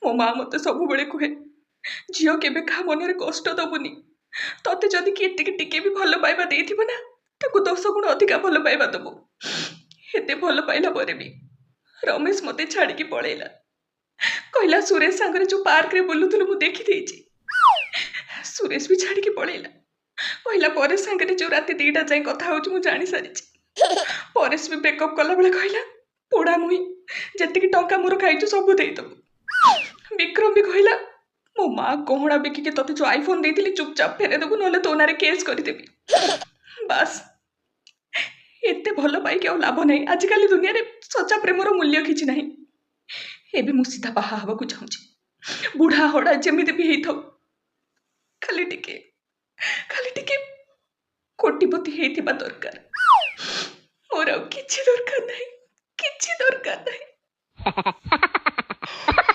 मो माँ मते सब बेले कहे झील केबे का मनरे कष्ट दबुनी तते जदि किए टिके भी भल पाइबा देइथिबो ना ताकू 10 गुण अधिका भल पाइबा दबु। एते भल पाइला परे भी रमेश मते छाड़ी पळेला कहला सुरेश सांगरे जो पार्क रे बुलुथुलु मु देखि देइछि। सुरेश भी छाड़ी पळेला कहला परेश सांगरे जो राति 2टा जाय कथा होछु मु जानि सारिछि। परेश भी ब्रेकअप कला बेले कहला पोड़ा नुई जेतिकी टंका मोर खाइछु सब देई दबु। विक्रम भी कहला मो माँ गहना बिकिके तते जो आईफोन देइथिली चुपचाप फेरे देबु नले तो नारे केस करदेबी। बस एते भल पाई के लाभ नहीं। आजिकल दुनिया रे सच्चा प्रेमर मूल्य किछि नहीं। एबे मु सीधा बाहा हवा को चाहूछि बुढ़ा हड़ा जेमिति भी हेई थाउ खाली टिके कोटिपति हेइथिबा दरकार। मोर किछि दरकार नहीं।